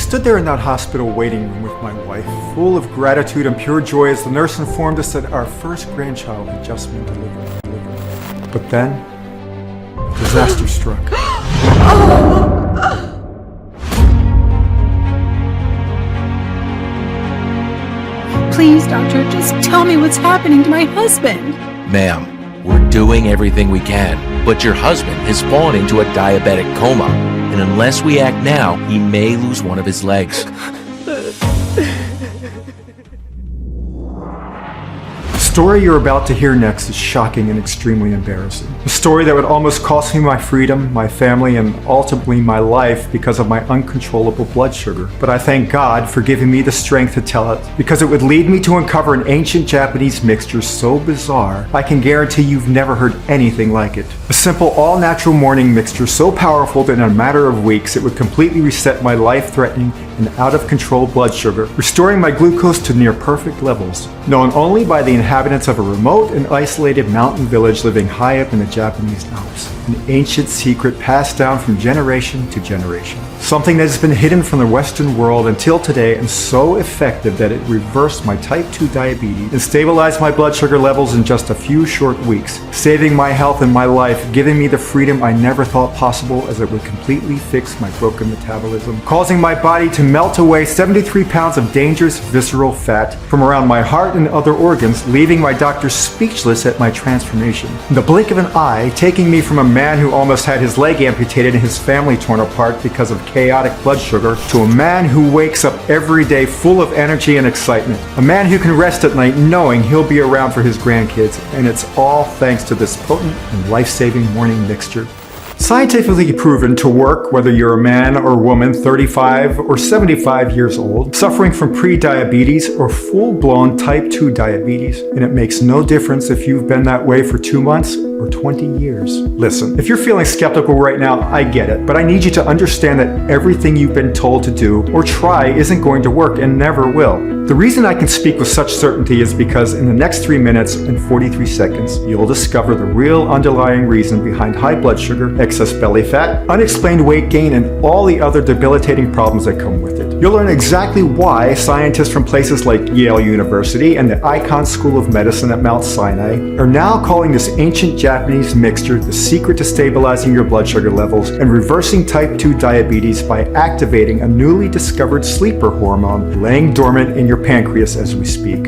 stood there in that hospital waiting room with my wife, full of gratitude and pure joy as the nurse informed us that our first grandchild had just been delivered. But then, disaster struck. Please, doctor, just tell me what's happening to my husband. Ma'am, we're doing everything we can, but your husband has fallen into a diabetic coma, and unless we act now, he may lose one of his legs. The story you're about to hear next is shocking and extremely embarrassing. A story that would almost cost me my freedom, my family, and ultimately my life because of my uncontrollable blood sugar. But I thank God for giving me the strength to tell it, because it would lead me to uncover an ancient Japanese mixture so bizarre, I can guarantee you've never heard anything like it. A simple all-natural morning mixture so powerful that in a matter of weeks it would completely reset my life-threatening and out-of-control blood sugar, restoring my glucose to near-perfect levels. Known only by the inhabitants of a remote and isolated mountain village living high up in the Japanese Alps. An ancient secret passed down from generation to generation. Something that has been hidden from the Western world until today and so effective that it reversed my type 2 diabetes and stabilized my blood sugar levels in just a few short weeks, saving my health and my life, giving me the freedom I never thought possible as it would completely fix my broken metabolism, causing my body to melt away 73 pounds of dangerous visceral fat from around my heart and other organs, leaving my doctors speechless at my transformation. In the blink of an eye, taking me from a man who almost had his leg amputated and his family torn apart because of chaotic blood sugar to a man who wakes up every day full of energy and excitement. A man who can rest at night knowing he'll be around for his grandkids, and it's all thanks to this potent and life-saving morning mixture. Scientifically proven to work whether you're a man or woman 35 or 75 years old, suffering from pre-diabetes or full-blown type 2 diabetes, and it makes no difference if you've been that way for 2 months or 20 years. Listen, if you're feeling skeptical right now, I get it, but I need you to understand that everything you've been told to do or try isn't going to work and never will. The reason I can speak with such certainty is because in the next 3 minutes and 43 seconds, you'll discover the real underlying reason behind high blood sugar, excess belly fat, unexplained weight gain, and all the other debilitating problems that come with it. You'll learn exactly why scientists from places like Yale University and the Icahn School of Medicine at Mount Sinai are now calling this ancient Japanese mixture the secret to stabilizing your blood sugar levels and reversing type 2 diabetes by activating a newly discovered sleeper hormone laying dormant in your pancreas as we speak.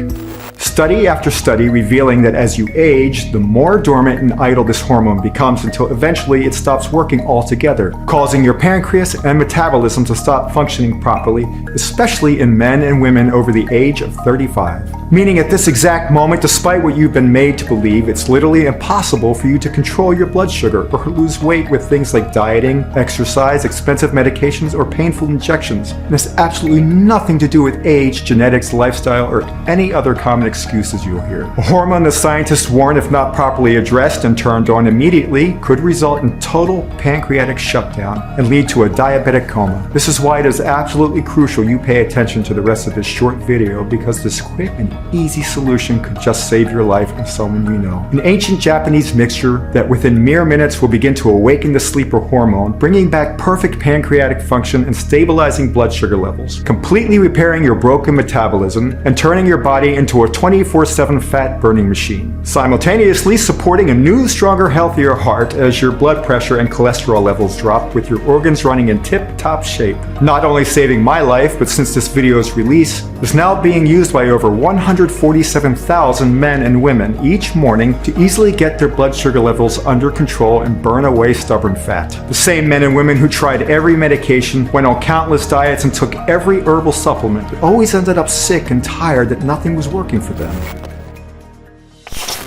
Study after study revealing that as you age, the more dormant and idle this hormone becomes until eventually it stops working altogether, causing your pancreas and metabolism to stop functioning properly, especially in men and women over the age of 35. Meaning at this exact moment, despite what you've been made to believe, it's literally impossible for you to control your blood sugar or lose weight with things like dieting, exercise, expensive medications, or painful injections. And it's absolutely nothing to do with age, genetics, lifestyle, or any other common excuses you'll hear. A hormone that scientists warn, if not properly addressed and turned on immediately, could result in total pancreatic shutdown and lead to a diabetic coma. This is why it is absolutely crucial you pay attention to the rest of this short video, because this quick and easy solution could just save your life and someone you know. An ancient Japanese mixture that within mere minutes will begin to awaken the sleeper hormone, bringing back perfect pancreatic function and stabilizing blood sugar levels, completely repairing your broken metabolism and turning your body into a 24/7 fat burning machine, simultaneously supporting a new, stronger, healthier heart as your blood pressure and cholesterol levels drop, with your organs running in tip-top shape. Not only saving my life, but since this video's release, is now being used by over 147,000 men and women each morning to easily get their blood sugar levels under control and burn away stubborn fat. The same men and women who tried every medication, went on countless diets, and took every herbal supplement, but always ended up sick and tired that nothing was working for them.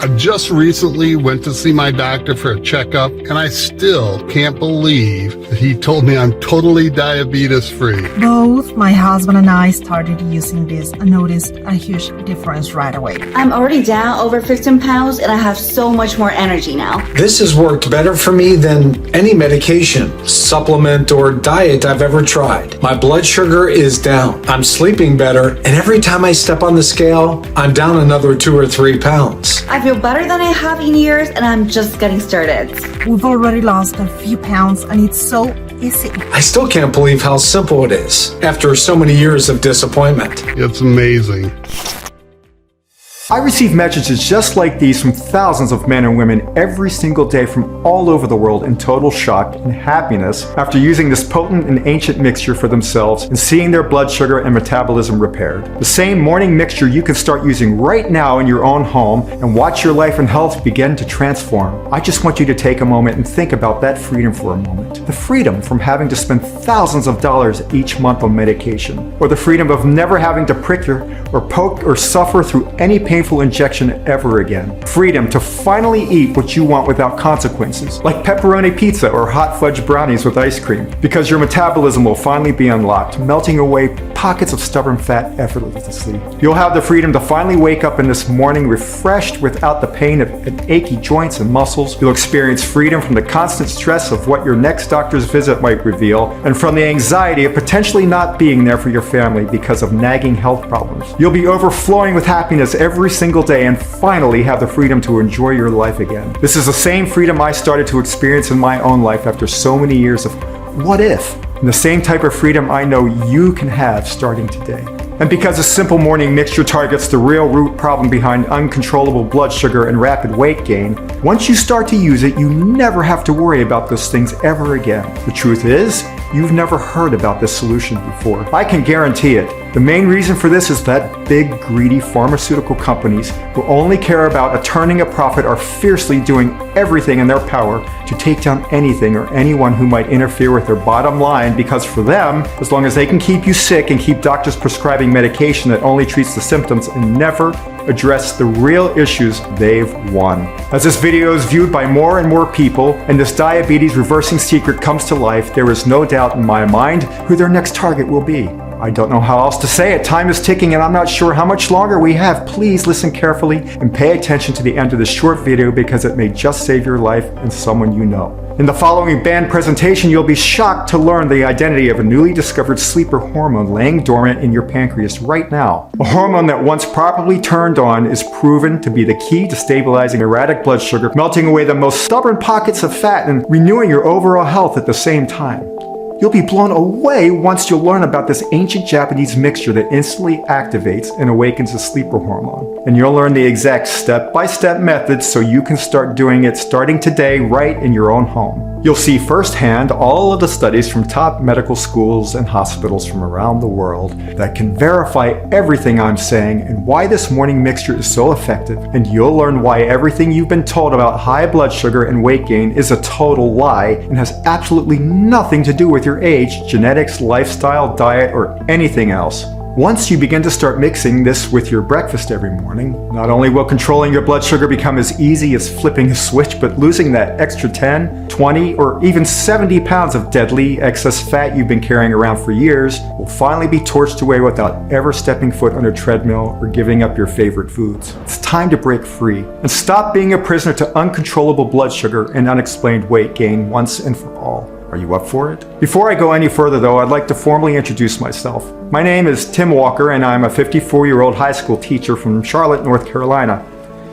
I just recently went to see my doctor for a checkup, and I still can't believe that he told me I'm totally diabetes free. Both my husband and I started using this and noticed a huge difference right away. I'm already down over 15 pounds and I have so much more energy now. This has worked better for me than any medication, supplement, or diet I've ever tried. My blood sugar is down. I'm sleeping better, and every time I step on the scale, I'm down another 2 or 3 pounds. I feel feel better than I have in years, and I'm just getting started. We've already lost a few pounds and it's so easy. I still can't believe how simple it is after so many years of disappointment. It's amazing. I receive messages just like these from thousands of men and women every single day from all over the world in total shock and happiness after using this potent and ancient mixture for themselves and seeing their blood sugar and metabolism repaired. The same morning mixture you can start using right now in your own home and watch your life and health begin to transform. I just want you to take a moment and think about that freedom for a moment. The freedom from having to spend thousands of dollars each month on medication, or the freedom of never having to prick your or poke or suffer through any painful injection ever again. Freedom to finally eat what you want without consequences, like pepperoni pizza or hot fudge brownies with ice cream, because your metabolism will finally be unlocked, melting away pockets of stubborn fat effortlessly. You'll have the freedom to finally wake up in this morning refreshed without the pain of achy joints and muscles. You'll experience freedom from the constant stress of what your next doctor's visit might reveal, and from the anxiety of potentially not being there for your family because of nagging health problems. You'll be overflowing with happiness every single day and finally have the freedom to enjoy your life again. This is the same freedom I started to experience in my own life after so many years of what if, and the same type of freedom I know you can have starting today. And because a simple morning mixture targets the real root problem behind uncontrollable blood sugar and rapid weight gain, once you start to use it, you never have to worry about those things ever again. The truth is, you've never heard about this solution before. I can guarantee it. The main reason for this is that big, greedy pharmaceutical companies who only care about turning a profit are fiercely doing everything in their power to take down anything or anyone who might interfere with their bottom line, because for them, as long as they can keep you sick and keep doctors prescribing medication that only treats the symptoms and never address the real issues, they've won. As this video is viewed by more and more people and this diabetes reversing secret comes to life, there is no doubt in my mind who their next target will be. I don't know how else to say it. Time is ticking and I'm not sure how much longer we have. Please listen carefully and pay attention to the end of this short video because it may just save your life and someone you know. In the following band presentation, you'll be shocked to learn the identity of a newly discovered sleeper hormone laying dormant in your pancreas right now. A hormone that once properly turned on is proven to be the key to stabilizing erratic blood sugar, melting away the most stubborn pockets of fat, and renewing your overall health at the same time. You'll be blown away once you learn about this ancient Japanese mixture that instantly activates and awakens the sleeper hormone. And you'll learn the exact step-by-step methods so you can start doing it starting today right in your own home. You'll see firsthand all of the studies from top medical schools and hospitals from around the world that can verify everything I'm saying and why this morning mixture is so effective. And you'll learn why everything you've been told about high blood sugar and weight gain is a total lie and has absolutely nothing to do with your age, genetics, lifestyle, diet, or anything else. Once you begin to start mixing this with your breakfast every morning, not only will controlling your blood sugar become as easy as flipping a switch, but losing that extra 10, 20, or even 70 pounds of deadly excess fat you've been carrying around for years will finally be torched away without ever stepping foot on a treadmill or giving up your favorite foods. It's time to break free and stop being a prisoner to uncontrollable blood sugar and unexplained weight gain once and for all. Are you up for it? Before I go any further though, I'd like to formally introduce myself. My name is Tim Walker and I'm a 54-year-old high school teacher from Charlotte, North Carolina.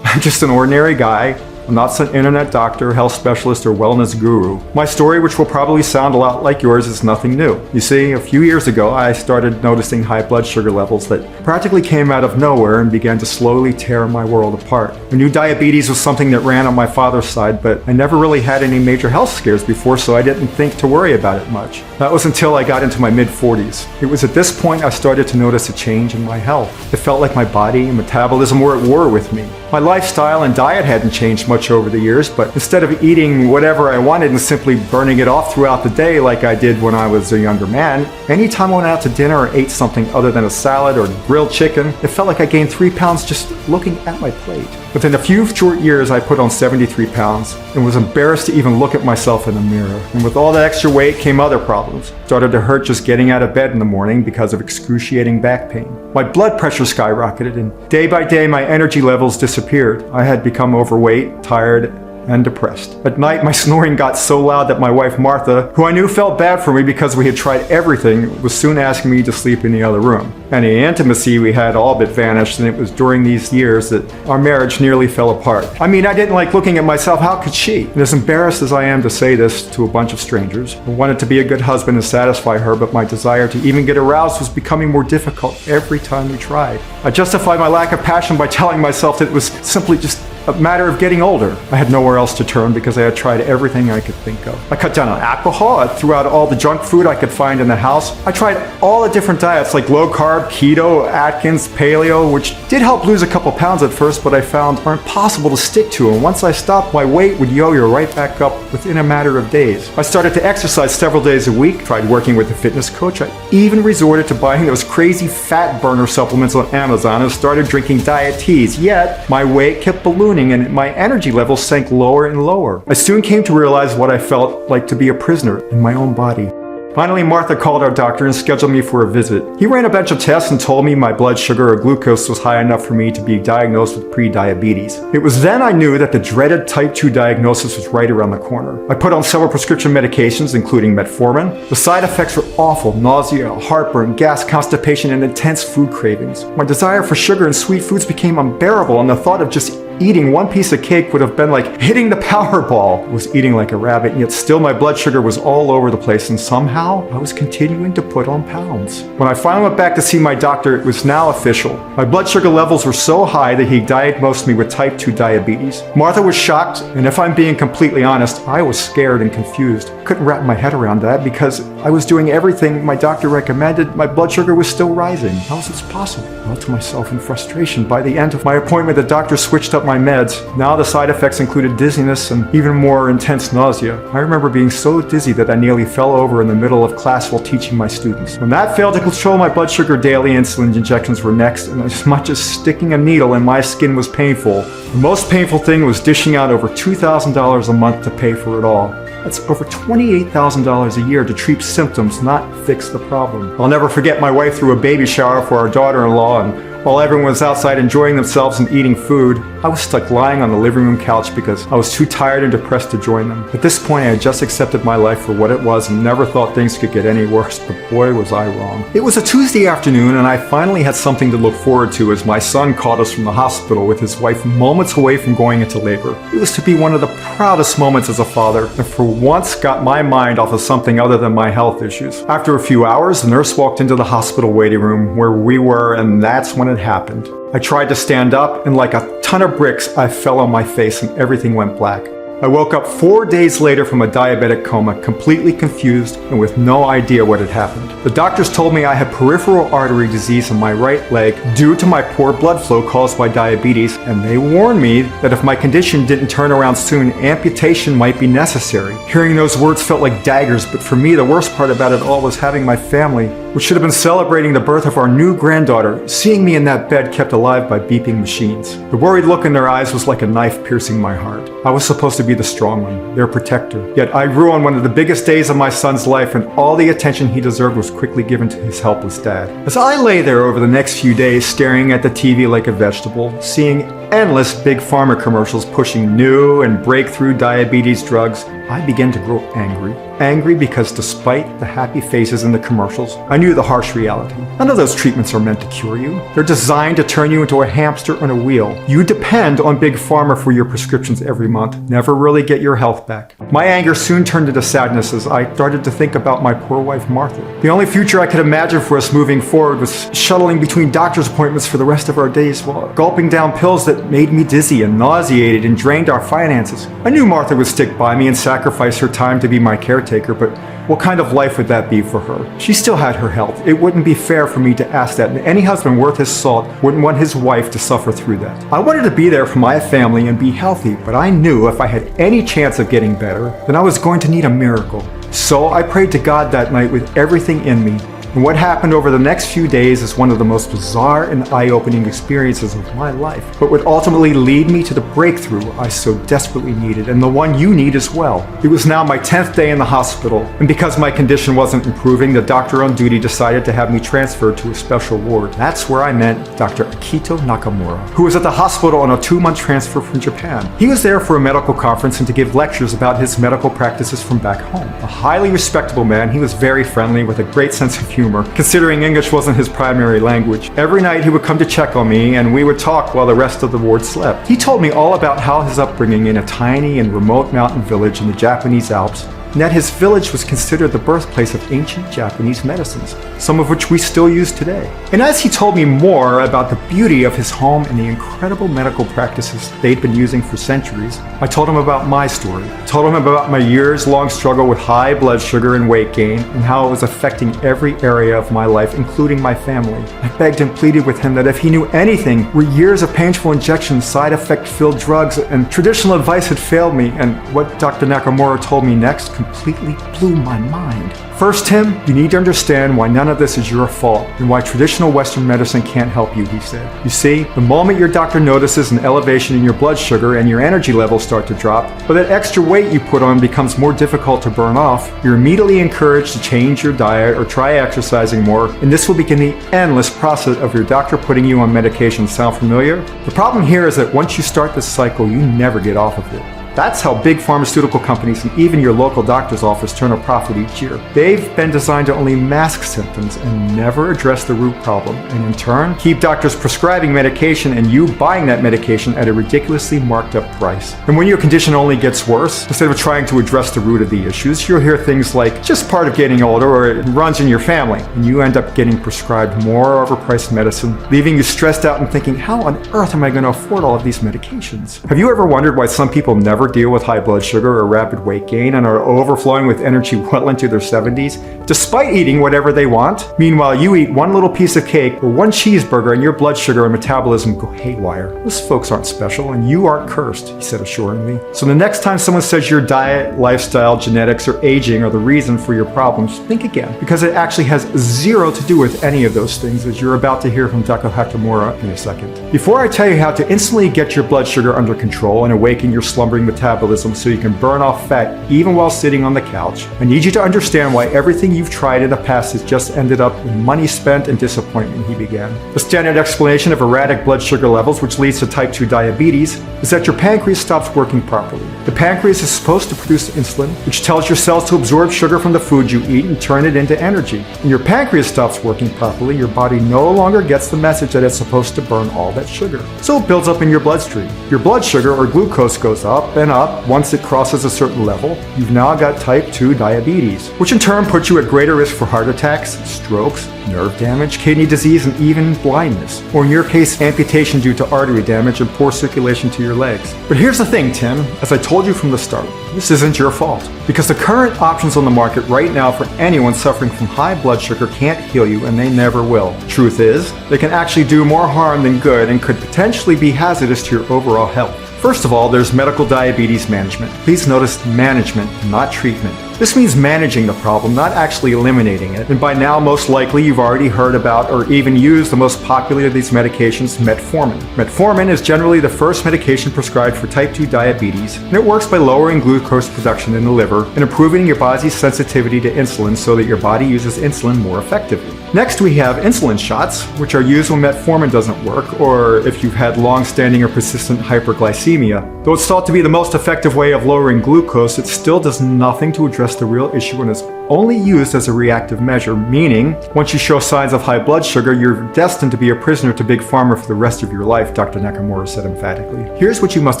I'm just an ordinary guy. I'm not some internet doctor, health specialist, or wellness guru. My story, which will probably sound a lot like yours, is nothing new. You see, a few years ago, I started noticing high blood sugar levels that practically came out of nowhere and began to slowly tear my world apart. I knew diabetes was something that ran on my father's side, but I never really had any major health scares before, so I didn't think to worry about it much. That was until I got into my mid-40s. It was at this point I started to notice a change in my health. It felt like my body and metabolism were at war with me. My lifestyle and diet hadn't changed much over the years, but instead of eating whatever I wanted and simply burning it off throughout the day like I did when I was a younger man, anytime I went out to dinner or ate something other than a salad or grilled chicken, it felt like I gained 3 pounds just looking at my plate. Within a few short years, I put on 73 pounds and was embarrassed to even look at myself in the mirror. And with all that extra weight came other problems. Started to hurt just getting out of bed in the morning because of excruciating back pain. My blood pressure skyrocketed and day by day my energy levels disappeared. I had become overweight, tired, and depressed. At night, my snoring got so loud that my wife Martha, who I knew felt bad for me because we had tried everything, was soon asking me to sleep in the other room. Any intimacy we had all but vanished, and it was during these years that our marriage nearly fell apart. I mean, I didn't like looking at myself. How could she? And as embarrassed as I am to say this to a bunch of strangers, I wanted to be a good husband and satisfy her, but my desire to even get aroused was becoming more difficult every time we tried. I justified my lack of passion by telling myself that it was simply just a matter of getting older. I had nowhere else to turn because I had tried everything I could think of. I cut down on alcohol, I threw out all the junk food I could find in the house. I tried all the different diets like low carb, keto, Atkins, paleo, which did help lose a couple pounds at first, but I found are impossible to stick to, and once I stopped, my weight would yo-yo right back up within a matter of days. I started to exercise several days a week, tried working with a fitness coach. I even resorted to buying those crazy fat burner supplements on Amazon and started drinking diet teas, yet my weight kept ballooning and my energy levels sank lower and lower. I soon came to realize what I felt like to be a prisoner in my own body. Finally, Martha called our doctor and scheduled me for a visit. He ran a bunch of tests and told me my blood sugar or glucose was high enough for me to be diagnosed with pre-diabetes. It was then I knew that the dreaded type 2 diagnosis was right around the corner. I put on several prescription medications, including metformin. The side effects were awful: nausea, heartburn, gas, constipation, and intense food cravings. My desire for sugar and sweet foods became unbearable, and the thought of just eating one piece of cake would have been like hitting the Powerball. I was eating like a rabbit, and yet still my blood sugar was all over the place, and somehow I was continuing to put on pounds. When I finally went back to see my doctor, it was now official. My blood sugar levels were so high that he diagnosed me with type 2 diabetes. Martha was shocked, and if I'm being completely honest, I was scared and confused. I couldn't wrap my head around that because I was doing everything my doctor recommended. My blood sugar was still rising. How is this possible? Well, to myself in frustration, by the end of my appointment, the doctor switched up my meds. Now the side effects included dizziness and even more intense nausea. I remember being so dizzy that I nearly fell over in the middle of class while teaching my students. When that failed to control my blood sugar, daily insulin injections were next, and as much as sticking a needle in my skin was painful, the most painful thing was dishing out over $2,000 a month to pay for it all. That's over $28,000 a year to treat symptoms, not fix the problem. I'll never forget my wife threw a baby shower for our daughter-in-law, and while everyone was outside enjoying themselves and eating food, I was stuck lying on the living room couch because I was too tired and depressed to join them. At this point, I had just accepted my life for what it was and never thought things could get any worse, but boy was I wrong. It was a Tuesday afternoon, and I finally had something to look forward to as my son called us from the hospital with his wife moments away from going into labor. It was to be one of the proudest moments as a father, and for once got my mind off of something other than my health issues. After a few hours, the nurse walked into the hospital waiting room where we were, and that's when it happened. I tried to stand up, and like a ton of bricks, I fell on my face and everything went black. I woke up 4 days later from a diabetic coma, completely confused and with no idea what had happened. The doctors told me I had peripheral artery disease in my right leg due to my poor blood flow caused by diabetes, and they warned me that if my condition didn't turn around soon, amputation might be necessary. Hearing those words felt like daggers, but for me, the worst part about it all was having my family, which should have been celebrating the birth of our new granddaughter, seeing me in that bed kept alive by beeping machines. The worried look in their eyes was like a knife piercing my heart. I was supposed to be the strong one, their protector. Yet I grew on one of the biggest days of my son's life, and all the attention he deserved was quickly given to his helpless dad. As I lay there over the next few days, staring at the TV like a vegetable, seeing endless big pharma commercials pushing new and breakthrough diabetes drugs, I began to grow angry. Angry because despite the happy faces in the commercials, I knew the harsh reality. None of those treatments are meant to cure you. They're designed to turn you into a hamster on a wheel. You depend on big pharma for your prescriptions every month, never really get your health back. My anger soon turned into sadness as I started to think about my poor wife Martha. The only future I could imagine for us moving forward was shuttling between doctor's appointments for the rest of our days while gulping down pills that made me dizzy and nauseated and drained our finances. I knew Martha would stick by me and sacrifice her time to be my caretaker, but what kind of life would that be for her? She still had her health. It wouldn't be fair for me to ask that, and any husband worth his salt wouldn't want his wife to suffer through that. I wanted to be there for my family and be healthy, but I knew if I had any chance of getting better, then I was going to need a miracle. So I prayed to God that night with everything in me, And what happened over the next few days is one of the most bizarre and eye-opening experiences of my life, but would ultimately lead me to the breakthrough I so desperately needed, and the one you need as well. It was now my 10th day in the hospital, and because my condition wasn't improving, the doctor on duty decided to have me transferred to a special ward. That's where I met Dr. Akito Nakamura, who was at the hospital on a 2-month transfer from Japan. He was there for a medical conference and to give lectures about his medical practices from back home. A highly respectable man, he was very friendly with a great sense of humor, considering English wasn't his primary language. Every night he would come to check on me, and we would talk while the rest of the ward slept. He told me all about how his upbringing in a tiny and remote mountain village in the Japanese Alps, and that his village was considered the birthplace of ancient Japanese medicines, some of which we still use today. And as he told me more about the beauty of his home and the incredible medical practices they'd been using for centuries, I told him about my story. I told him about my years-long struggle with high blood sugar and weight gain, and how it was affecting every area of my life, including my family. I begged and pleaded with him that if he knew anything where years of painful injections, side effect-filled drugs, and traditional advice had failed me, and what Dr. Nakamura told me next completely blew my mind. First, Tim, you need to understand why none of this is your fault and why traditional Western medicine can't help you, he said. You see, the moment your doctor notices an elevation in your blood sugar and your energy levels start to drop, or that extra weight you put on becomes more difficult to burn off, you're immediately encouraged to change your diet or try exercising more, and this will begin the endless process of your doctor putting you on medication. Sound familiar? The problem here is that once you start this cycle, you never get off of it. That's how big pharmaceutical companies and even your local doctor's office turn a profit each year. They've been designed to only mask symptoms and never address the root problem, and in turn, keep doctors prescribing medication and you buying that medication at a ridiculously marked up price. And when your condition only gets worse, instead of trying to address the root of the issues, you'll hear things like, just part of getting older, or it runs in your family, and you end up getting prescribed more overpriced medicine, leaving you stressed out and thinking, how on earth am I going to afford all of these medications? Have you ever wondered why some people never deal with high blood sugar or rapid weight gain and are overflowing with energy well into their 70s, despite eating whatever they want? Meanwhile, you eat one little piece of cake or one cheeseburger and your blood sugar and metabolism go haywire. Those folks aren't special and you aren't cursed, he said assuringly. So the next time someone says your diet, lifestyle, genetics, or aging are the reason for your problems, think again, because it actually has zero to do with any of those things, as you're about to hear from Dr. Nakamura in a second. Before I tell you how to instantly get your blood sugar under control and awaken your slumbering metabolism so you can burn off fat even while sitting on the couch, I need you to understand why everything you've tried in the past has just ended up with money spent and disappointment, he began. The standard explanation of erratic blood sugar levels, which leads to type 2 diabetes, is that your pancreas stops working properly. The pancreas is supposed to produce insulin, which tells your cells to absorb sugar from the food you eat and turn it into energy. When your pancreas stops working properly, your body no longer gets the message that it's supposed to burn all that sugar. So it builds up in your bloodstream. Your blood sugar, or glucose, goes up and up. Once it crosses a certain level, you've now got type 2 diabetes, which in turn puts you at greater risk for heart attacks, strokes, nerve damage, kidney disease, and even blindness. Or in your case, amputation due to artery damage and poor circulation to your legs. But here's the thing, Tim, as I told you from the start, this isn't your fault. Because the current options on the market right now for anyone suffering from high blood sugar can't heal you, and they never will. Truth is, they can actually do more harm than good and could potentially be hazardous to your overall health. First of all, there's medical diabetes management. Please notice management, not treatment. This means managing the problem, not actually eliminating it. And by now, most likely, you've already heard about or even used the most popular of these medications, metformin. Metformin is generally the first medication prescribed for type 2 diabetes, and it works by lowering glucose production in the liver and improving your body's sensitivity to insulin so that your body uses insulin more effectively. Next, we have insulin shots, which are used when metformin doesn't work, or if you've had long-standing or persistent hyperglycemia. Though it's thought to be the most effective way of lowering glucose, it still does nothing to address the real issue and is only used as a reactive measure, meaning once you show signs of high blood sugar, you're destined to be a prisoner to Big Pharma for the rest of your life, Dr. Nakamura said emphatically. Here's what you must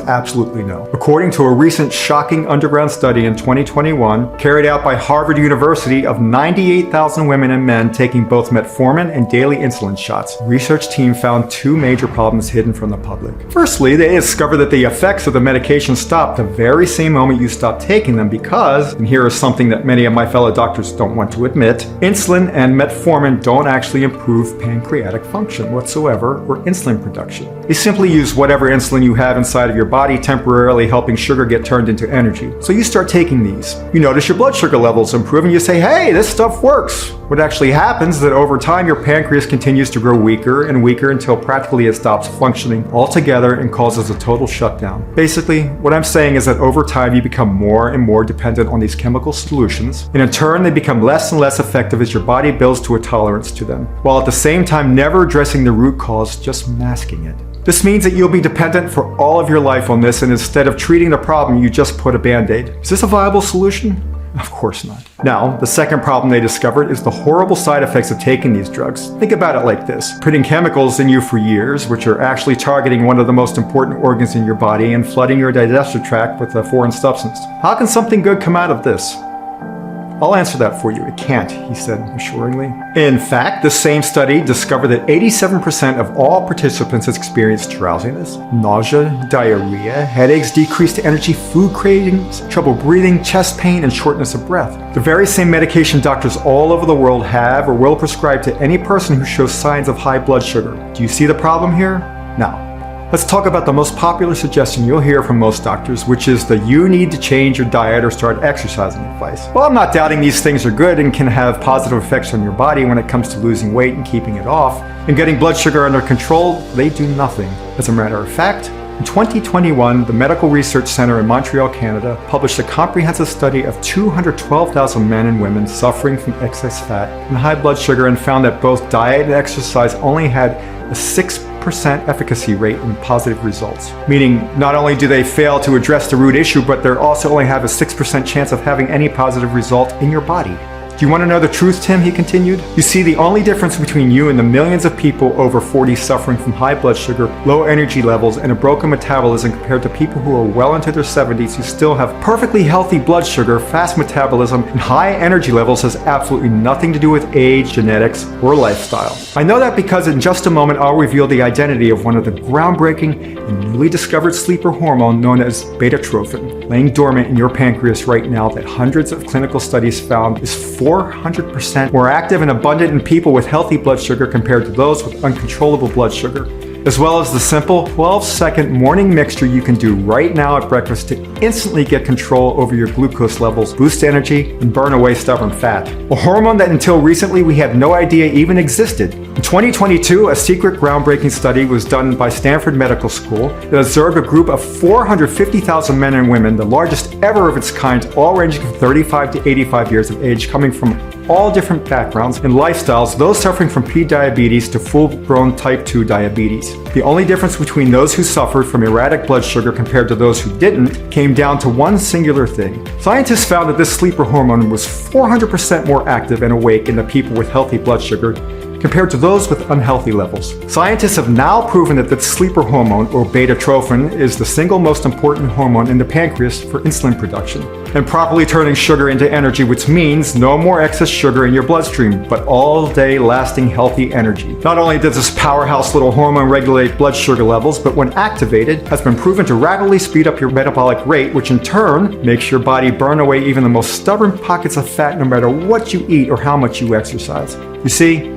absolutely know. According to a recent shocking underground study in 2021, carried out by Harvard University of 98,000 women and men taking both metformin and daily insulin shots, the research team found two major problems hidden from the public. Firstly, they discovered that the effects of the medication stopped the very same moment you stopped taking them because, and here is something that many of my fellow doctors don't want to admit, insulin and metformin don't actually improve pancreatic function whatsoever or insulin production. They simply use whatever insulin you have inside of your body, temporarily helping sugar get turned into energy. So you start taking these. You notice your blood sugar levels improve and you say, hey, this stuff works. What actually happens is that over time your pancreas continues to grow weaker and weaker until practically it stops functioning altogether and causes a total shutdown. Basically, what I'm saying is that over time you become more and more dependent on these chemical solutions, and in turn they become less and less effective as your body builds to a tolerance to them, while at the same time never addressing the root cause, just masking it. This means that you'll be dependent for all of your life on this, and instead of treating the problem, you just put a band-aid. Is this a viable solution? Of course not. Now, the second problem they discovered is the horrible side effects of taking these drugs. Think about it like this: putting chemicals in you for years, which are actually targeting one of the most important organs in your body and flooding your digestive tract with a foreign substance. How can something good come out of this? I'll answer that for you. It can't, he said assuringly. In fact, this same study discovered that 87% of all participants experienced drowsiness, nausea, diarrhea, headaches, decreased energy, food cravings, trouble breathing, chest pain, and shortness of breath. The very same medication doctors all over the world have or will prescribe to any person who shows signs of high blood sugar. Do you see the problem here? Now, let's talk about the most popular suggestion you'll hear from most doctors, which is that you need to change your diet or start exercising advice. Well, I'm not doubting these things are good and can have positive effects on your body when it comes to losing weight and keeping it off. And getting blood sugar under control, they do nothing. As a matter of fact, in 2021, the Medical Research Center in Montreal, Canada, published a comprehensive study of 212,000 men and women suffering from excess fat and high blood sugar, and found that both diet and exercise only had a 6% efficacy rate in positive results. Meaning, not only do they fail to address the root issue, but they also only have a 6% chance of having any positive result in your body. Do you want to know the truth, Tim? He continued. You see, the only difference between you and the millions of people over 40 suffering from high blood sugar, low energy levels, and a broken metabolism compared to people who are well into their 70s who still have perfectly healthy blood sugar, fast metabolism, and high energy levels has absolutely nothing to do with age, genetics, or lifestyle. I know that because in just a moment I'll reveal the identity of one of the groundbreaking and newly discovered sleeper hormone known as beta-trophin, laying dormant in your pancreas right now, that hundreds of clinical studies found is 400% more active and abundant in people with healthy blood sugar compared to those with uncontrollable blood sugar, as well as the simple 12-second morning mixture you can do right now at breakfast to instantly get control over your glucose levels, boost energy, and burn away stubborn fat. A hormone that until recently we had no idea even existed. In 2022, a secret groundbreaking study was done by Stanford Medical School that observed a group of 450,000 men and women, the largest ever of its kind, all ranging from 35 to 85 years of age, coming from all different backgrounds and lifestyles, those suffering from prediabetes to full-grown type 2 diabetes. The only difference between those who suffered from erratic blood sugar compared to those who didn't came down to one singular thing. Scientists found that this sleeper hormone was 400% more active and awake in the people with healthy blood sugar compared to those with unhealthy levels. Scientists have now proven that the sleeper hormone, or beta-trophin, is the single most important hormone in the pancreas for insulin production and properly turning sugar into energy, which means no more excess sugar in your bloodstream, but all-day lasting healthy energy. Not only does this powerhouse little hormone regulate blood sugar levels, but when activated, has been proven to rapidly speed up your metabolic rate, which in turn makes your body burn away even the most stubborn pockets of fat no matter what you eat or how much you exercise. You see,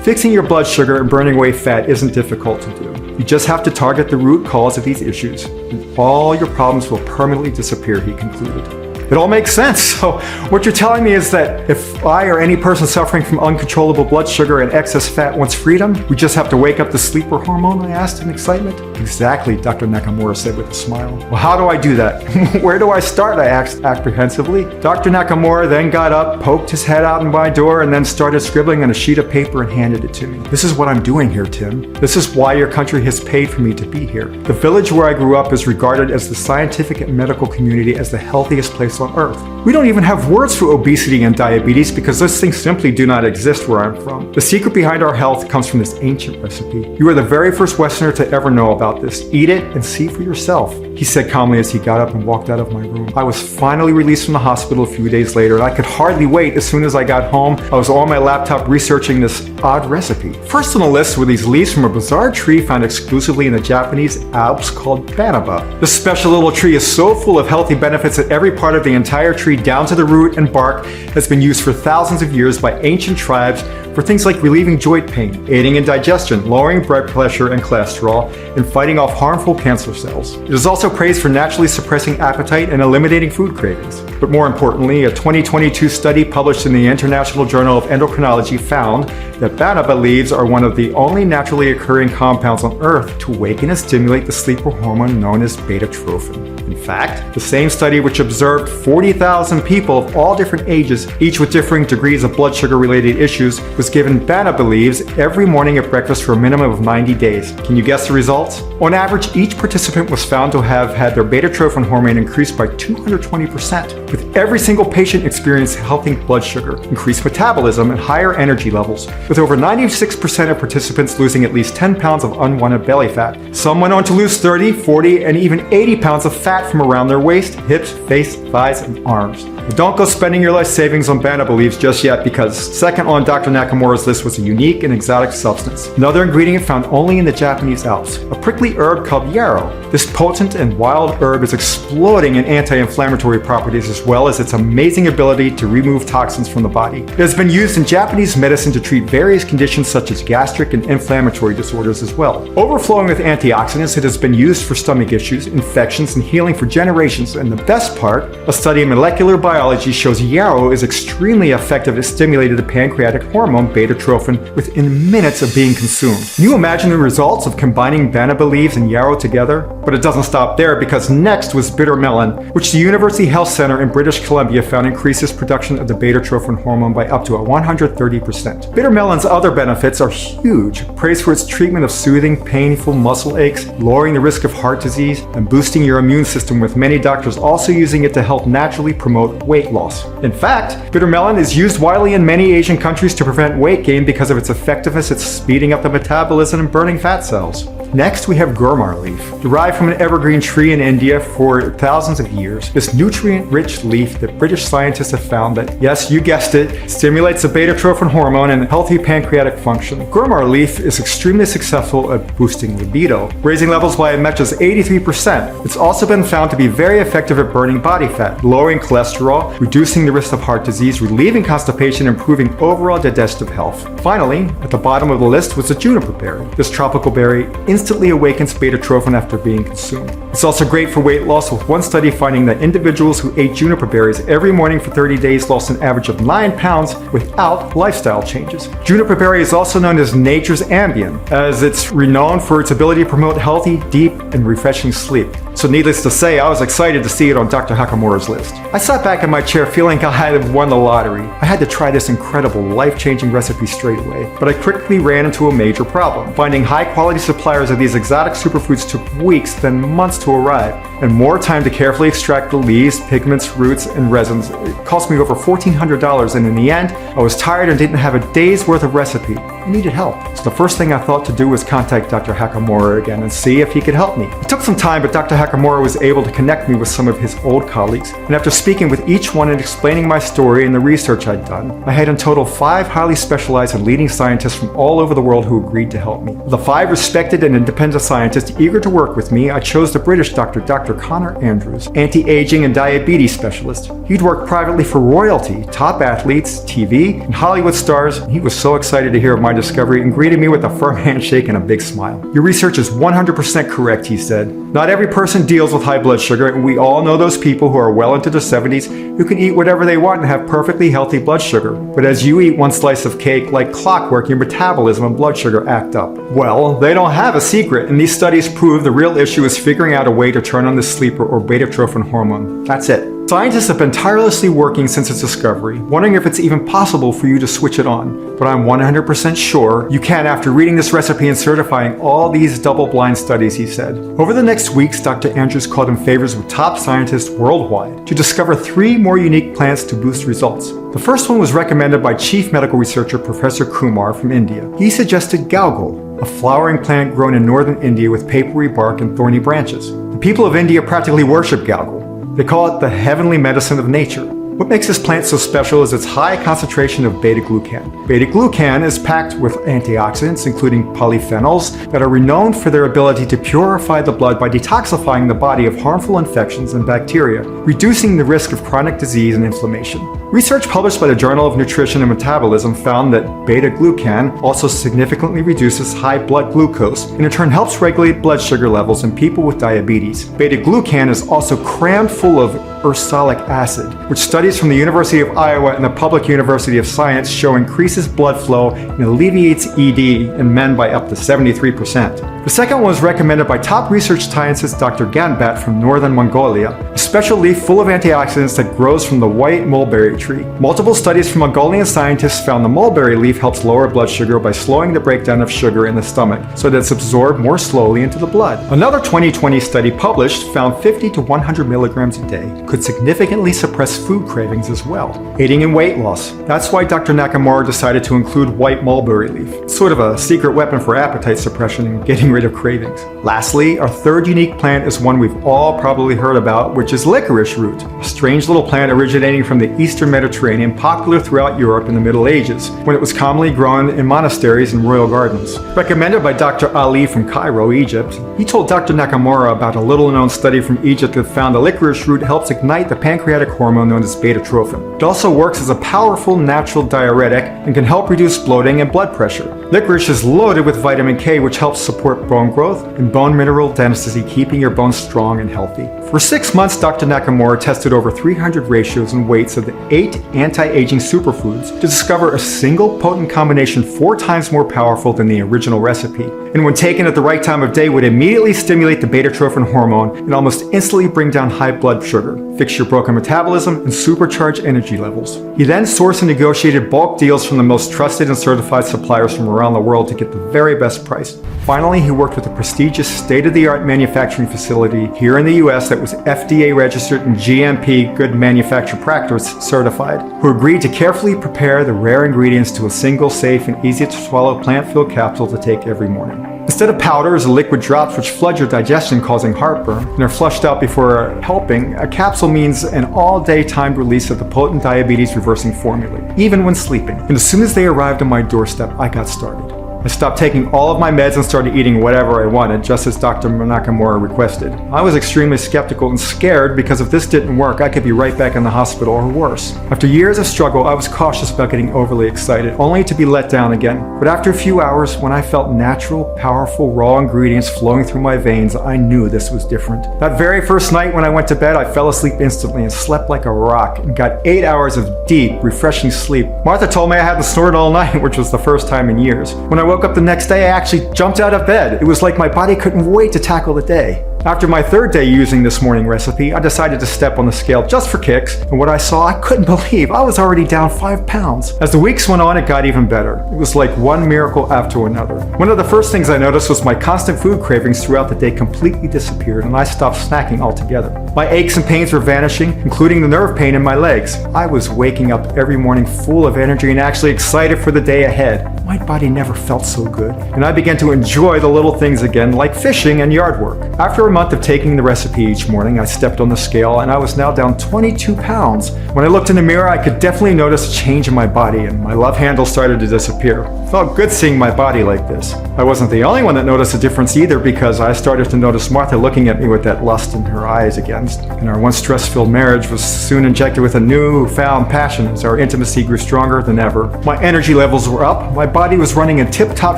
fixing your blood sugar and burning away fat isn't difficult to do. You just have to target the root cause of these issues, and all your problems will permanently disappear, he concluded. It all makes sense. So what you're telling me is that if I or any person suffering from uncontrollable blood sugar and excess fat wants freedom, we just have to wake up the sleeper hormone? I asked in excitement. Exactly, Dr. Nakamura said with a smile. Well, how do I do that? Where do I start? I asked apprehensively. Dr. Nakamura then got up, poked his head out in my door, and then started scribbling on a sheet of paper and handed it to me. This is what I'm doing here, Tim. This is why your country has paid for me to be here. The village where I grew up is regarded as the scientific and medical community as the healthiest place on earth. We don't even have words for obesity and diabetes because those things simply do not exist where I'm from. The secret behind our health comes from this ancient recipe. You are the very first Westerner to ever know about this. Eat it and see for yourself, he said calmly as he got up and walked out of my room. I was finally released from the hospital a few days later, and I could hardly wait. As soon as I got home, I was on my laptop researching this odd recipe. First on the list were these leaves from a bizarre tree found exclusively in the Japanese Alps called banaba. This special little tree is so full of healthy benefits that every part of the entire tree, down to the root and bark, has been used for thousands of years by ancient tribes for things like relieving joint pain, aiding in digestion, lowering blood pressure and cholesterol, and fighting off harmful cancer cells. It is also praised for naturally suppressing appetite and eliminating food cravings. But more importantly, a 2022 study published in the International Journal of Endocrinology found that banaba leaves are one of the only naturally occurring compounds on Earth to awaken and stimulate the sleeper hormone known as beta-trophin. In fact, the same study which observed 40,000 people of all different ages, each with differing degrees of blood sugar-related issues, was given banaba leaves every morning at breakfast for a minimum of 90 days. Can you guess the results? On average, each participant was found to have had their beta-trophin hormone increased by 220%, with every single patient experiencing healthy blood sugar, increased metabolism, and higher energy levels, with over 96% of participants losing at least 10 pounds of unwanted belly fat. Some went on to lose 30, 40, and even 80 pounds of fat from around their waist, hips, face, thighs, and arms. But don't go spending your life savings on banaba leaves just yet, because second on Dr. Nakamura's list was a unique and exotic substance, another ingredient found only in the Japanese Alps, a prickly herb called yarrow. This potent and wild herb is exploding in anti-inflammatory properties as well as its amazing ability to remove toxins from the body. It has been used in Japanese medicine to treat various conditions such as gastric and inflammatory disorders as well. Overflowing with antioxidants, it has been used for stomach issues, infections, and healing for generations. And the best part, a study in molecular biology shows yarrow is extremely effective at stimulating the pancreatic hormone beta-trophin within minutes of being consumed. Can you imagine the results of combining banaba leaves and yarrow together? But it doesn't stop there, because next was bitter melon, which the University Health Center in British Columbia found increases production of the beta-trophin hormone by up to 130%. Bitter melon's other benefits are huge, praised for its treatment of soothing painful muscle aches, lowering the risk of heart disease, and boosting your immune system, with many doctors also using it to help naturally promote weight loss. In fact, bitter melon is used widely in many Asian countries to prevent weight gain because of its effectiveness at speeding up the metabolism and burning fat cells. Next, we have gurmar leaf. Derived from an evergreen tree in India for thousands of years, this nutrient-rich leaf that British scientists have found that, yes, you guessed it, stimulates the beta-trophin hormone and healthy pancreatic function. Gurmar leaf is extremely successful at boosting libido, raising levels by as much as 83%. It's also been found to be very effective at burning body fat, lowering cholesterol, reducing the risk of heart disease, relieving constipation, and improving overall digestive health. Finally, at the bottom of the list was the juniper berry. This tropical berry instantly awakens beta-trophin after being consumed. It's also great for weight loss, with one study finding that individuals who ate juniper berries every morning for 30 days lost an average of 9 pounds without lifestyle changes. Juniper berry is also known as nature's Ambien, as it's renowned for its ability to promote healthy, deep, and refreshing sleep. So needless to say, I was excited to see it on Dr. Nakamura's list. I sat back in my chair feeling I had won the lottery. I had to try this incredible, life-changing recipe straight away, but I quickly ran into a major problem. Finding high-quality suppliers of these exotic superfoods took weeks, then months to arrive, and more time to carefully extract the leaves, pigments, roots, and resins. It cost me over $1,400, and in the end, I was tired and didn't have a day's worth of recipe. I needed help. So the first thing I thought to do was contact Dr. Nakamura again and see if he could help me. It took some time, but Dr. Nakamura was able to connect me with some of his old colleagues, and after speaking with each one and explaining my story and the research I'd done, I had in total 5 highly specialized and leading scientists from all over the world who agreed to help me. Of the 5 respected and independent scientists eager to work with me, I chose the British Dr. Connor Andrews, anti-aging and diabetes specialist. He'd worked privately for royalty, top athletes, TV, and Hollywood stars, and he was so excited to hear of my discovery and greeted me with a firm handshake and a big smile. Your research is 100% correct, he said. Not every person deals with high blood sugar, and we all know those people who are well into their 70s who can eat whatever they want and have perfectly healthy blood sugar. But as you eat one slice of cake, like clockwork, your metabolism and blood sugar act up. Well, they don't have a secret, and these studies prove the real issue is figuring out a way to turn on the sleeper or beta-trophin hormone. That's it. Scientists have been tirelessly working since its discovery, wondering if it's even possible for you to switch it on. But I'm 100% sure you can after reading this recipe and certifying all these double-blind studies, he said. Over the next weeks, Dr. Andrews called in favors with top scientists worldwide to discover 3 more unique plants to boost results. The first one was recommended by Chief Medical Researcher Professor Kumar from India. He suggested galgul, a flowering plant grown in northern India with papery bark and thorny branches. The people of India practically worship galgul. They call it the heavenly medicine of nature. What makes this plant so special is its high concentration of beta-glucan. Beta-glucan is packed with antioxidants, including polyphenols, that are renowned for their ability to purify the blood by detoxifying the body of harmful infections and bacteria, reducing the risk of chronic disease and inflammation. Research published by the Journal of Nutrition and Metabolism found that beta-glucan also significantly reduces high blood glucose and in turn helps regulate blood sugar levels in people with diabetes. Beta-glucan is also crammed full of ursolic acid, which studies from the University of Iowa and the Public University of Science show increases blood flow and alleviates ED in men by up to 73%. The second one was recommended by top research scientist Dr. Ganbat from northern Mongolia, a special leaf full of antioxidants that grows from the white mulberry tree. Multiple studies from Mongolian scientists found the mulberry leaf helps lower blood sugar by slowing the breakdown of sugar in the stomach so that it's absorbed more slowly into the blood. Another 2020 study published found 50 to 100 milligrams a day could significantly suppress food cravings as well, aiding in weight loss. That's why Dr. Nakamura decided to include white mulberry leaf. It's sort of a secret weapon for appetite suppression and getting rid of cravings. Lastly, our third unique plant is one we've all probably heard about, which is licorice root, a strange little plant originating from the Eastern Mediterranean, popular throughout Europe in the Middle Ages, when it was commonly grown in monasteries and royal gardens. Recommended by Dr. Ali from Cairo, Egypt, he told Dr. Nakamura about a little-known study from Egypt that found the licorice root helps ignite the pancreatic hormone known as beta-trophin. It also works as a powerful natural diuretic and can help reduce bloating and blood pressure. Licorice is loaded with vitamin K, which helps support bone growth and bone mineral density, keeping your bones strong and healthy. For 6 months, Dr. Nakamura tested over 300 ratios and weights of the 8 anti-aging superfoods to discover a single potent combination 4 times more powerful than the original recipe, and when taken at the right time of day would immediately stimulate the beta-trophin hormone and almost instantly bring down high blood sugar, fix your broken metabolism, and supercharge energy levels. He then sourced and negotiated bulk deals from the most trusted and certified suppliers from around the world to get the very best price. Finally, he worked with a prestigious state-of-the-art manufacturing facility here in the US that was FDA registered and GMP Good Manufacturer Practice certified, who agreed to carefully prepare the rare ingredients to a single safe and easy to swallow plant-filled capsule to take every morning. Instead of powders or liquid drops which flood your digestion causing heartburn and are flushed out before helping, a capsule means an all-day timed release of the potent diabetes reversing formula, even when sleeping. And as soon as they arrived on my doorstep, I got started. I stopped taking all of my meds and started eating whatever I wanted, just as Dr. Nakamura requested. I was extremely skeptical and scared because if this didn't work, I could be right back in the hospital or worse. After years of struggle, I was cautious about getting overly excited, only to be let down again. But after a few hours, when I felt natural, powerful, raw ingredients flowing through my veins, I knew this was different. That very first night when I went to bed, I fell asleep instantly and slept like a rock and got 8 hours of deep, refreshing sleep. Martha told me I hadn't snored all night, which was the first time in years. When I woke up the next day, I actually jumped out of bed. It was like my body couldn't wait to tackle the day. After my third day using this morning recipe, I decided to step on the scale just for kicks, and what I saw I couldn't believe. I was already down 5 pounds. As the weeks went on, it got even better. It was like one miracle after another. One of the first things I noticed was my constant food cravings throughout the day completely disappeared, and I stopped snacking altogether. My aches and pains were vanishing, including the nerve pain in my legs. I was waking up every morning full of energy and actually excited for the day ahead. My body never felt so good, and I began to enjoy the little things again, like fishing and yard work. After a month of taking the recipe each morning, I stepped on the scale and I was now down 22 pounds. When I looked in the mirror, I could definitely notice a change in my body and my love handle started to disappear. It felt good seeing my body like this. I wasn't the only one that noticed a difference either, because I started to notice Martha looking at me with that lust in her eyes again, and our once stress-filled marriage was soon injected with a newfound passion as our intimacy grew stronger than ever. My energy levels were up, my body was running in tip-top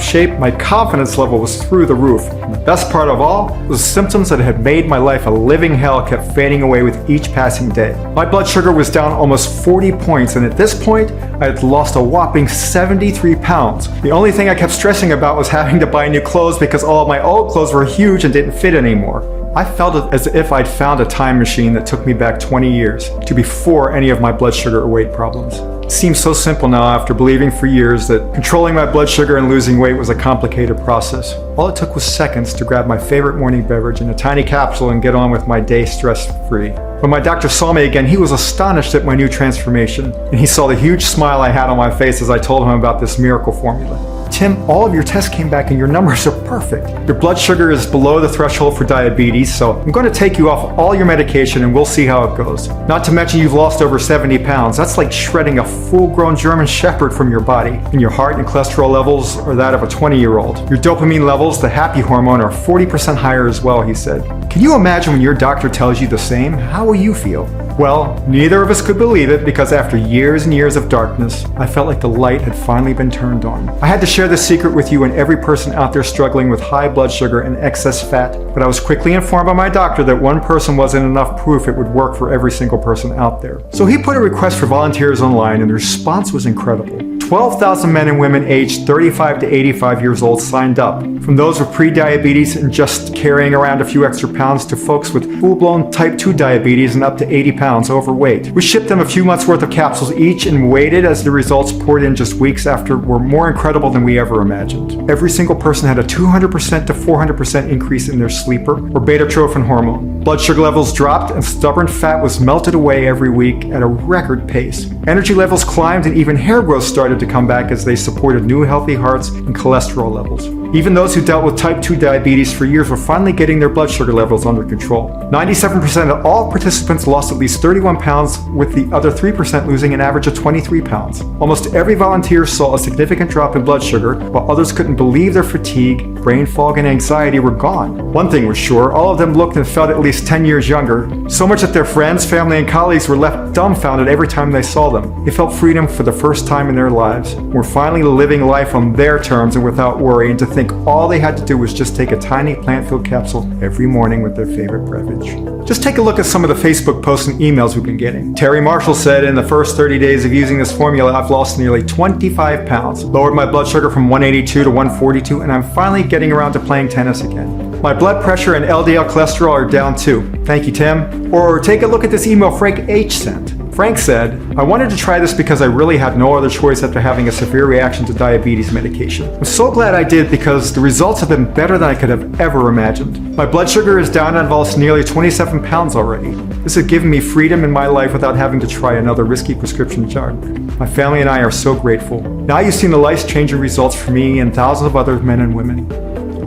shape, my confidence level was through the roof. And the best part of all was the symptoms that had made my life a living hell kept fading away with each passing day. My blood sugar was down almost 40 points, and at this point, I had lost a whopping 73 pounds. The only thing I kept stressing about was having to buy new clothes because all of my old clothes were huge and didn't fit anymore. I felt as if I'd found a time machine that took me back 20 years to before any of my blood sugar or weight problems. It seems so simple now after believing for years that controlling my blood sugar and losing weight was a complicated process. All it took was seconds to grab my favorite morning beverage in a tiny capsule and get on with my day stress-free. When my doctor saw me again, he was astonished at my new transformation, and he saw the huge smile I had on my face as I told him about this miracle formula. Tim, all of your tests came back and your numbers are perfect. Your blood sugar is below the threshold for diabetes, so I'm going to take you off all your medication and we'll see how it goes. Not to mention you've lost over 70 pounds. That's like shredding a full-grown German Shepherd from your body. And your heart and cholesterol levels are that of a 20-year-old. Your dopamine levels, the happy hormone, are 40% higher as well, he said. Can you imagine when your doctor tells you the same? How will you feel? Well, neither of us could believe it because after years and years of darkness, I felt like the light had finally been turned on. I had to share this secret with you and every person out there struggling with high blood sugar and excess fat, but I was quickly informed by my doctor that one person wasn't enough proof it would work for every single person out there. So he put a request for volunteers online and the response was incredible. 12,000 men and women aged 35 to 85 years old signed up, from those with pre-diabetes and just carrying around a few extra pounds to folks with full-blown type 2 diabetes and up to 80 pounds overweight. We shipped them a few months worth of capsules each and waited as the results poured in just weeks after were more incredible than we ever imagined. Every single person had a 200% to 400% increase in their sleeper or beta-trophin hormone. Blood sugar levels dropped and stubborn fat was melted away every week at a record pace. Energy levels climbed and even hair growth started to come back as they supported new healthy hearts and cholesterol levels. Even those who dealt with type 2 diabetes for years were finally getting their blood sugar levels under control. 97% of all participants lost at least 31 pounds, with the other 3% losing an average of 23 pounds. Almost every volunteer saw a significant drop in blood sugar, while others couldn't believe their fatigue, brain fog, and anxiety were gone. One thing was sure, all of them looked and felt at least 10 years younger, so much that their friends, family, and colleagues were left dumbfounded every time they saw them. They felt freedom for the first time in their lives, were finally living life on their terms and without worry, and to think all they had to do was just take a tiny plant-filled capsule every morning with their favorite beverage. Just take a look at some of the Facebook posts and emails we've been getting. Terry Marshall said, in the first 30 days of using this formula, I've lost nearly 25 pounds, lowered my blood sugar from 182 to 142, and I'm finally getting around to playing tennis again. My blood pressure and LDL cholesterol are down too. Thank you, Tim. Or take a look at this email Frank H. sent. Frank said, I wanted to try this because I really had no other choice after having a severe reaction to diabetes medication. I'm so glad I did because the results have been better than I could have ever imagined. My blood sugar is down and I've lost nearly 27 pounds already. This has given me freedom in my life without having to try another risky prescription drug. My family and I are so grateful. Now you've seen the life-changing results for me and thousands of other men and women.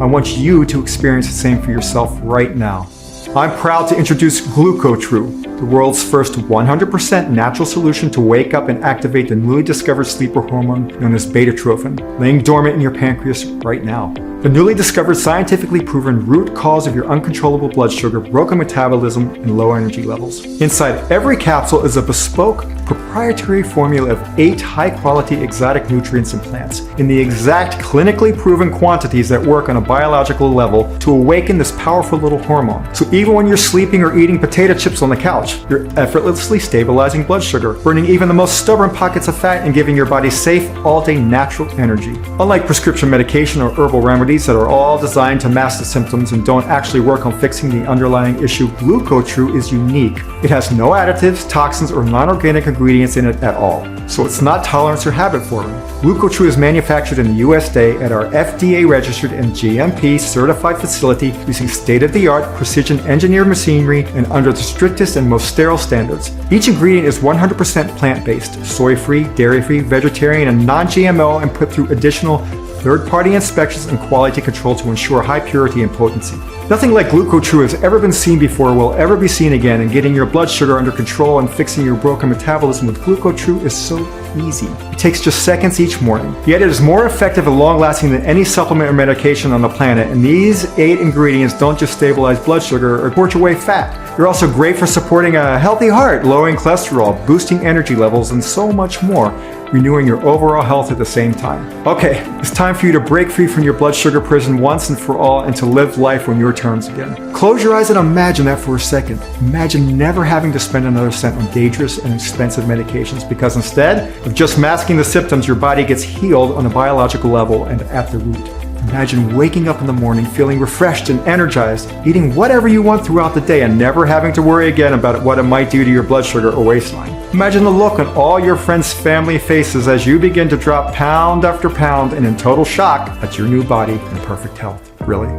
I want you to experience the same for yourself right now. I'm proud to introduce GlucoTrue, the world's first 100% natural solution to wake up and activate the newly discovered sleeper hormone known as beta-trophin, laying dormant in your pancreas right now. The newly discovered, scientifically proven root cause of your uncontrollable blood sugar, broken metabolism, and low energy levels. Inside every capsule is a bespoke, proprietary formula of 8 high-quality exotic nutrients and plants in the exact clinically proven quantities that work on a biological level to awaken this powerful little hormone. So even when you're sleeping or eating potato chips on the couch, you're effortlessly stabilizing blood sugar, burning even the most stubborn pockets of fat and giving your body safe, all-day natural energy. Unlike prescription medication or herbal remedies that are all designed to mask the symptoms and don't actually work on fixing the underlying issue, GlucoTrue is unique. It has no additives, toxins, or non-organic ingredients in it at all, so it's not tolerance or habit forming. GlucoTrue is manufactured in the USA at our FDA-registered and GMP-certified facility using state-of-the-art precision engineered machinery and under the strictest and most sterile standards. Each ingredient is 100% plant-based, soy-free, dairy-free, vegetarian, and non-GMO, and put through additional third-party inspections and quality control to ensure high purity and potency. Nothing like GlucoTrue has ever been seen before or will ever be seen again, and getting your blood sugar under control and fixing your broken metabolism with GlucoTrue is so easy. It takes just seconds each morning. Yet it is more effective and long-lasting than any supplement or medication on the planet, and these 8 ingredients don't just stabilize blood sugar or torch away fat. They're also great for supporting a healthy heart, lowering cholesterol, boosting energy levels, and so much more, renewing your overall health at the same time. Okay, it's time for you to break free from your blood sugar prison once and for all and to live life on your terms again. Close your eyes and imagine that for a second. Imagine never having to spend another cent on dangerous and expensive medications, because instead of just masking the symptoms, your body gets healed on a biological level and at the root. Imagine waking up in the morning feeling refreshed and energized, eating whatever you want throughout the day and never having to worry again about what it might do to your blood sugar or waistline. Imagine the look on all your friends' family faces as you begin to drop pound after pound and in total shock at your new body and perfect health. Really,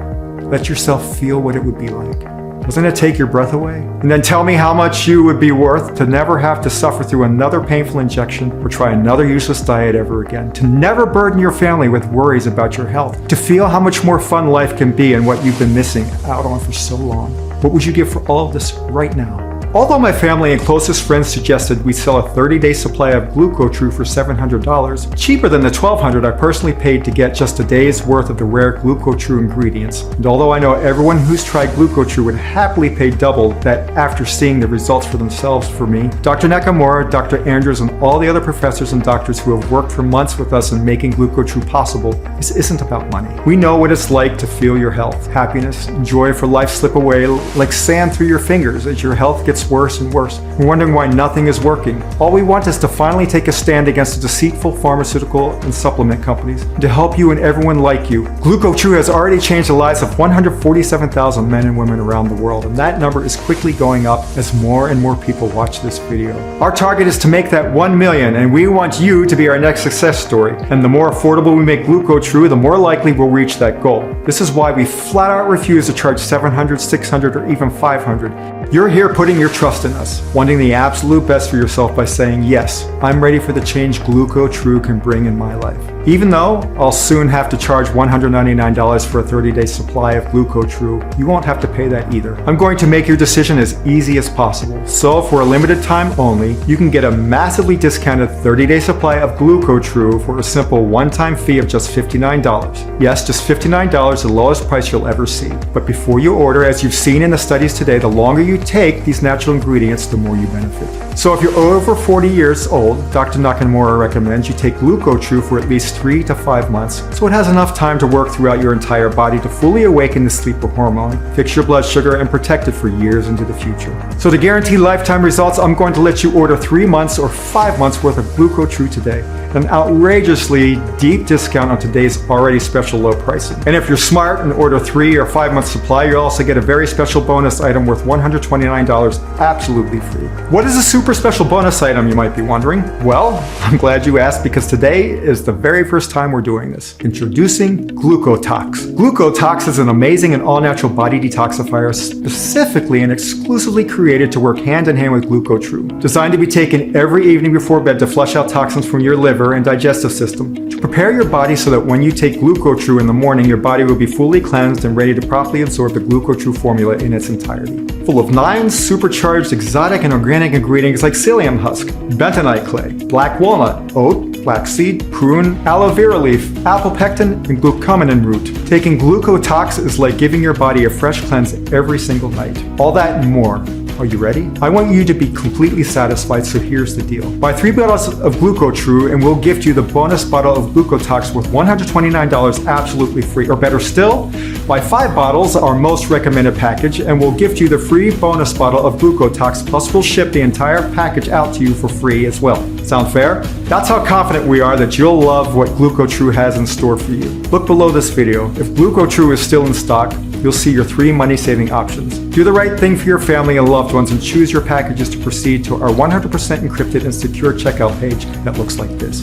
let yourself feel what it would be like. Doesn't it take your breath away? And then tell me how much you would be worth to never have to suffer through another painful injection or try another useless diet ever again, to never burden your family with worries about your health, to feel how much more fun life can be and what you've been missing out on for so long. What would you give for all of this right now? Although my family and closest friends suggested we sell a 30-day supply of GlucoTrue for $700, cheaper than the $1,200 I personally paid to get just a day's worth of the rare GlucoTrue ingredients. And although I know everyone who's tried GlucoTrue would happily pay double that after seeing the results for themselves for me, Dr. Nakamura, Dr. Andrews, and all the other professors and doctors who have worked for months with us in making GlucoTrue possible, this isn't about money. We know what it's like to feel your health, happiness, and joy for life slip away like sand through your fingers as your health gets worse and worse. We're wondering why nothing is working. All we want is to finally take a stand against the deceitful pharmaceutical and supplement companies and to help you and everyone like you. GlucoTrue has already changed the lives of 147,000 men and women around the world, and that number is quickly going up as more and more people watch this video. Our target is to make that 1 million, and we want you to be our next success story. And the more affordable we make GlucoTrue, the more likely we'll reach that goal. This is why we flat out refuse to charge $700, $600, or even $500. You're here putting your trust in us, wanting the absolute best for yourself by saying, yes, I'm ready for the change GlucoTrue can bring in my life. Even though I'll soon have to charge $199 for a 30-day supply of GlucoTrue, you won't have to pay that either. I'm going to make your decision as easy as possible. So for a limited time only, you can get a massively discounted 30-day supply of GlucoTrue for a simple one-time fee of just $59. Yes, just $59, the lowest price you'll ever see. But before you order, as you've seen in the studies today, the longer you take these natural ingredients, the more you benefit. So if you're over 40 years old, Dr. Nakamura recommends you take GlucoTrue for at least 3 to 5 months, so it has enough time to work throughout your entire body to fully awaken the sleeper hormone, fix your blood sugar, and protect it for years into the future. So to guarantee lifetime results, I'm going to let you order 3 months or 5 months worth of GlucoTrue today, an outrageously deep discount on today's already special low pricing. And if you're smart and order 3 or 5 months supply, you'll also get a very special bonus item worth $129 absolutely free. What is a super special bonus item, you might be wondering? Well, I'm glad you asked, because today is the very first time we're doing this. Introducing Glucotox. Glucotox is an amazing and all-natural body detoxifier specifically and exclusively created to work hand in hand with GlucoTrue. Designed to be taken every evening before bed to flush out toxins from your liver and digestive system, to prepare your body so that when you take GlucoTrue in the morning, your body will be fully cleansed and ready to properly absorb the GlucoTrue formula in its entirety. Full of 9 supercharged exotic and organic ingredients like psyllium husk, bentonite clay, black walnut, oat, flaxseed, prune, aloe vera leaf, apple pectin, and glucosamine root. Taking Glucotox is like giving your body a fresh cleanse every single night. All that and more. Are you ready? I want you to be completely satisfied, so here's the deal. Buy 3 bottles of GlucoTrue and we'll gift you the bonus bottle of Glucotox worth $129 absolutely free. Or better still, buy 5 bottles, our most recommended package, and we'll gift you the free bonus bottle of Glucotox, plus we'll ship the entire package out to you for free as well. Sound fair? That's how confident we are that you'll love what GlucoTrue has in store for you. Look below this video. If GlucoTrue is still in stock, you'll see your 3 money-saving options. Do the right thing for your family and loved ones and choose your packages to proceed to our 100% encrypted and secure checkout page that looks like this.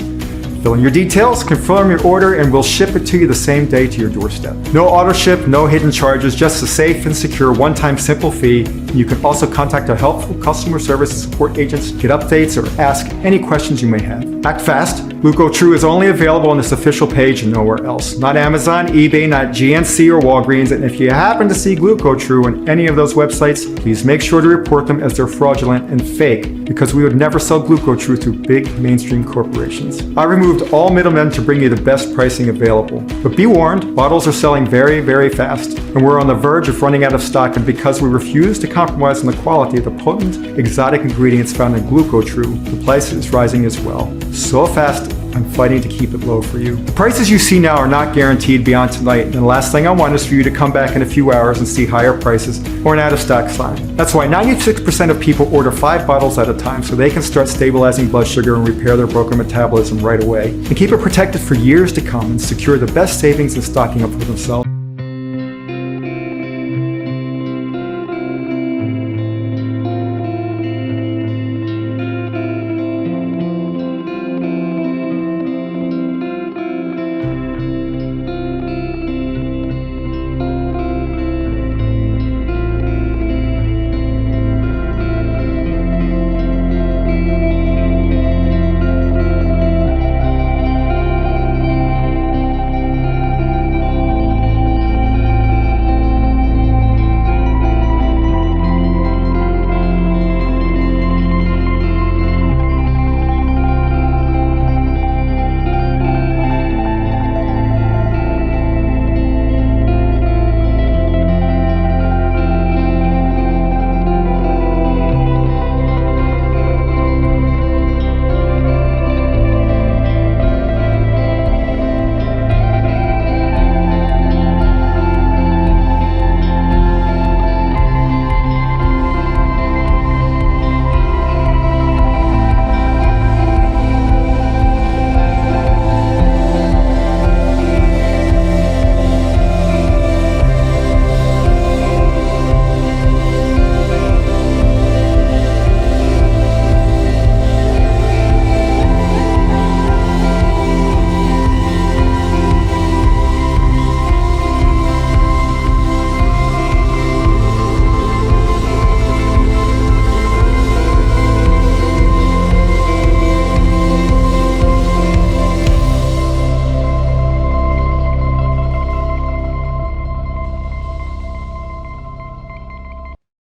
Fill in your details, confirm your order, and we'll ship it to you the same day to your doorstep. No auto ship, no hidden charges, just a safe and secure one-time simple fee. You can also contact our helpful customer service and support agents, get updates, or ask any questions you may have. Act fast. GlucoTrue is only available on this official page and nowhere else. Not Amazon, eBay, not GNC or Walgreens, and if you happen to see GlucoTrue on any of those websites, please make sure to report them as they're fraudulent and fake, because we would never sell GlucoTrue to big mainstream corporations. I removed all middlemen to bring you the best pricing available. But be warned, bottles are selling very, very fast, and we're on the verge of running out of stock, and because we refuse to compromise on the quality of the potent, exotic ingredients found in GlucoTrue, the price is rising as well. So fast, I'm fighting to keep it low for you. The prices you see now are not guaranteed beyond tonight, and the last thing I want is for you to come back in a few hours and see higher prices or an out-of-stock sign. That's why 96% of people order 5 bottles at a time so they can start stabilizing blood sugar and repair their broken metabolism right away, and keep it protected for years to come and secure the best savings and stocking up for themselves